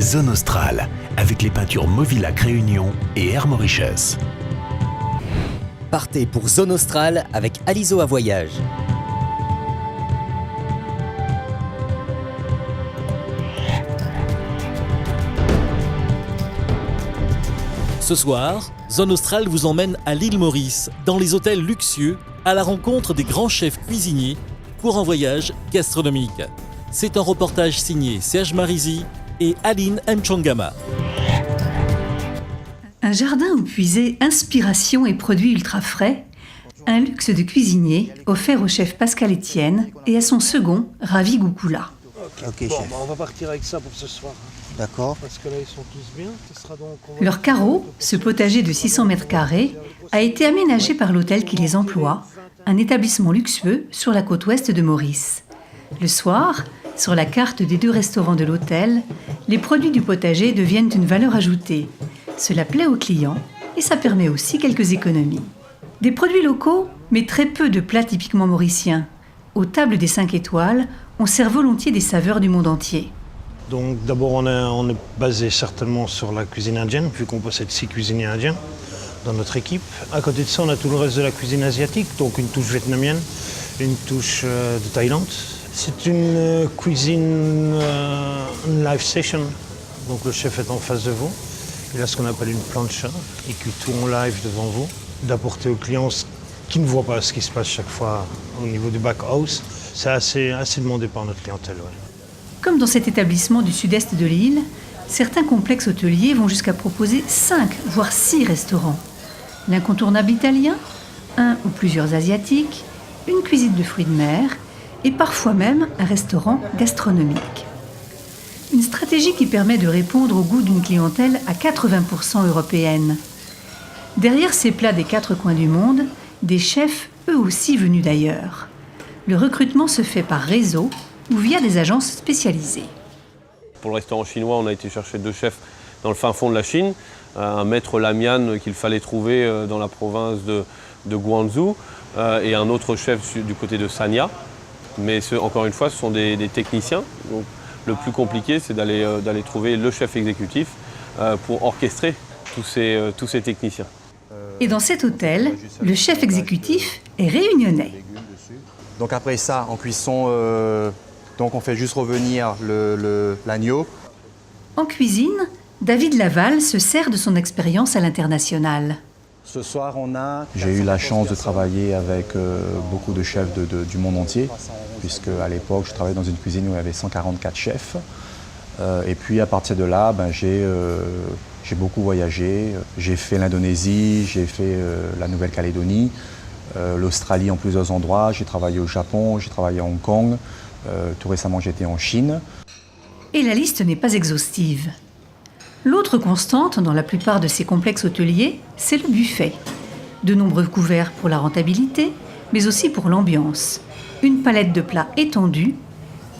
Zone Australe, avec les peintures Movilac Réunion et Air Mauritius. Partez pour Zone Australe avec Aliso à Voyage. Ce soir, Zone Australe vous emmène à l'île Maurice, dans les hôtels luxueux, à la rencontre des grands chefs cuisiniers pour un voyage gastronomique. C'est un reportage signé Serge Marizi et Aline Mchongama. Un jardin où puiser inspiration et produits ultra frais, un luxe de cuisinier offert au chef Pascal Etienne et à son second, Ravi Goukoula. Ok, Bon, chef. on va partir avec ça pour ce soir. D'accord. Parce que là, ils sont tous bien. Ce sera donc, Leur carreau, ce potager de 600 mètres carrés, a été aménagé par l'hôtel qui les emploie, un établissement luxueux sur la côte ouest de Maurice. Le soir, sur la carte des 2 restaurants de l'hôtel, les produits du potager deviennent une valeur ajoutée. Cela plaît aux clients et ça permet aussi quelques économies. Des produits locaux, mais très peu de plats typiquement mauriciens. Aux tables des 5 étoiles, on sert volontiers des saveurs du monde entier. Donc d'abord, on est basé certainement sur la cuisine indienne, vu qu'on possède 6 cuisiniers indiens dans notre équipe. À côté de ça, on a tout le reste de la cuisine asiatique, donc une touche vietnamienne, une touche de Thaïlande. C'est une cuisine live session, donc le chef est en face de vous. Il a ce qu'on appelle une plancha, il cuit tout en live devant vous, d'apporter aux clients ce qui ne voient pas ce qui se passe chaque fois au niveau du back-house. C'est assez demandé par notre clientèle. Ouais. Comme dans cet établissement du sud-est de l'île, certains complexes hôteliers vont jusqu'à proposer 5, voire 6 restaurants. L'incontournable italien, un ou plusieurs asiatiques, une cuisine de fruits de mer et parfois même un restaurant gastronomique. Une stratégie qui permet de répondre au goût d'une clientèle à 80% européenne. Derrière ces plats des 4 coins du monde, des chefs eux aussi venus d'ailleurs. Le recrutement se fait par réseau ou via des agences spécialisées. Pour le restaurant chinois, on a été chercher 2 chefs dans le fin fond de la Chine, un maître Lamian qu'il fallait trouver dans la province de Guangzhou et un autre chef du côté de Sanya. Mais encore une fois, ce sont des techniciens. Donc, le plus compliqué, c'est d'aller trouver le chef exécutif pour orchestrer tous ces techniciens. Et dans cet hôtel, le chef exécutif est réunionnais. Donc après ça, en cuisson, donc on fait juste revenir l'agneau. En cuisine, David Laval se sert de son expérience à l'international. Ce soir, on a... J'ai eu la chance de travailler avec beaucoup de chefs du monde entier, puisque à l'époque, je travaillais dans une cuisine où il y avait 144 chefs. Et puis à partir de là, j'ai beaucoup voyagé. J'ai fait l'Indonésie, j'ai fait la Nouvelle-Calédonie, l'Australie en plusieurs endroits. J'ai travaillé au Japon, j'ai travaillé à Hong Kong. Tout récemment, j'étais en Chine. Et la liste n'est pas exhaustive. L'autre constante dans la plupart de ces complexes hôteliers, c'est le buffet. De nombreux couverts pour la rentabilité, mais aussi pour l'ambiance. Une palette de plats étendue.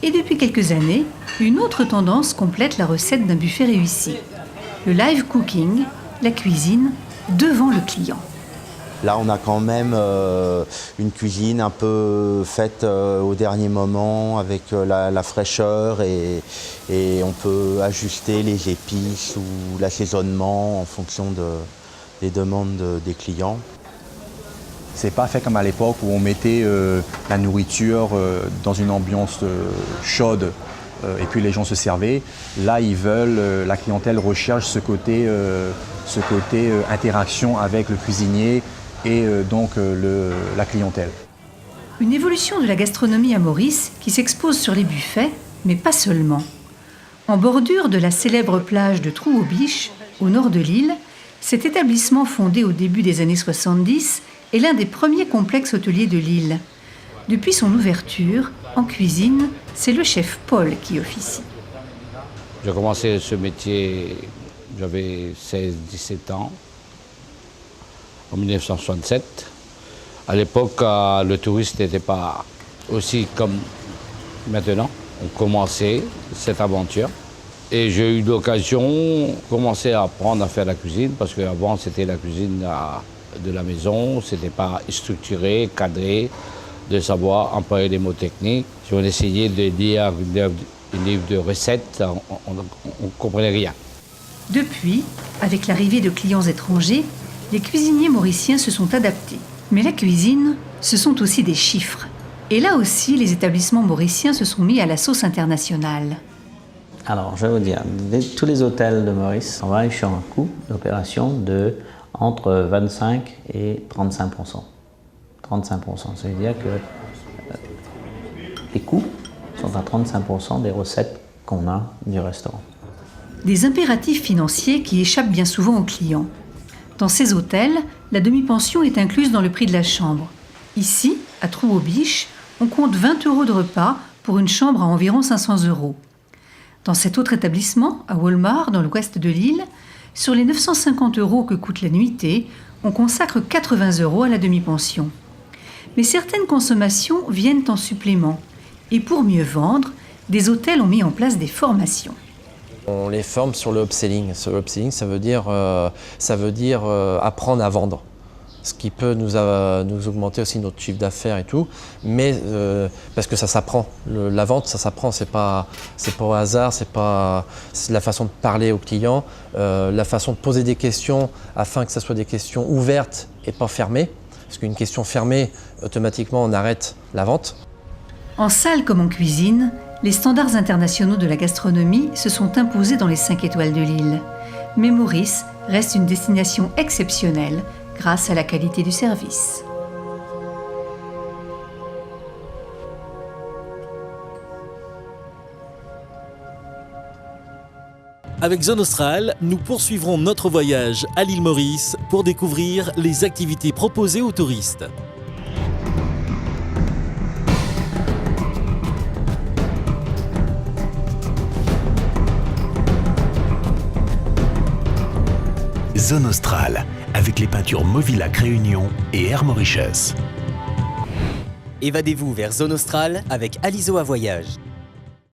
Et depuis quelques années, une autre tendance complète la recette d'un buffet réussi. Le live cooking, la cuisine devant le client. Là, on a quand même une cuisine un peu faite au dernier moment avec la fraîcheur et on peut ajuster les épices ou l'assaisonnement en fonction des demandes des clients. C'est pas fait comme à l'époque où on mettait la nourriture dans une ambiance chaude et puis les gens se servaient. Là, la clientèle recherche ce côté interaction avec le cuisinier et donc la clientèle. Une évolution de la gastronomie à Maurice qui s'expose sur les buffets, mais pas seulement. En bordure de la célèbre plage de Trou-aux-Biches, au nord de l'île, cet établissement fondé au début des années 70 est l'un des premiers complexes hôteliers de l'île. Depuis son ouverture, en cuisine, c'est le chef Paul qui officie. J'ai commencé ce métier, j'avais 16-17 ans, en 1967. À l'époque, le tourisme n'était pas aussi comme maintenant. On commençait cette aventure et j'ai eu l'occasion de commencer à apprendre à faire la cuisine parce qu'avant, c'était la cuisine de la maison, c'était pas structuré, cadré, de savoir employer des mots techniques. J'ai essayé de lire un livre de recettes, on ne comprenait rien. Depuis, avec l'arrivée de clients étrangers, les cuisiniers mauriciens se sont adaptés. Mais la cuisine, ce sont aussi des chiffres. Et là aussi, les établissements mauriciens se sont mis à la sauce internationale. Alors, je vais vous dire, tous les hôtels de Maurice, on va aller sur un coût d'opération de entre 25 et 35%. 35%, ça veut dire que les coûts sont à 35% des recettes qu'on a du restaurant. Des impératifs financiers qui échappent bien souvent aux clients. Dans ces hôtels, la demi-pension est incluse dans le prix de la chambre. Ici, à Trou-aux-Biches, on compte 20 € de repas pour une chambre à environ 500 €. Dans cet autre établissement, à Walmart, dans l'ouest de l'île, sur les 950 € que coûte la nuitée, on consacre 80 € à la demi-pension. Mais certaines consommations viennent en supplément. Et pour mieux vendre, des hôtels ont mis en place des formations. On les forme sur le upselling. Sur le upselling, ça veut dire apprendre à vendre. Ce qui peut nous augmenter aussi notre chiffre d'affaires et tout, mais parce que ça s'apprend. La vente, ça s'apprend, c'est pas au hasard, c'est la façon de parler aux clients, la façon de poser des questions afin que ce soit des questions ouvertes et pas fermées. Parce qu'une question fermée, automatiquement, on arrête la vente. En salle comme en cuisine, les standards internationaux de la gastronomie se sont imposés dans les 5 étoiles de l'île. Mais Maurice reste une destination exceptionnelle grâce à la qualité du service. Avec Zone Australe, nous poursuivrons notre voyage à l'île Maurice pour découvrir les activités proposées aux touristes. Zone Australe, avec les peintures Movilac Réunion et Air Mauritius. Évadez-vous vers Zone Australe avec Aliso à Voyage.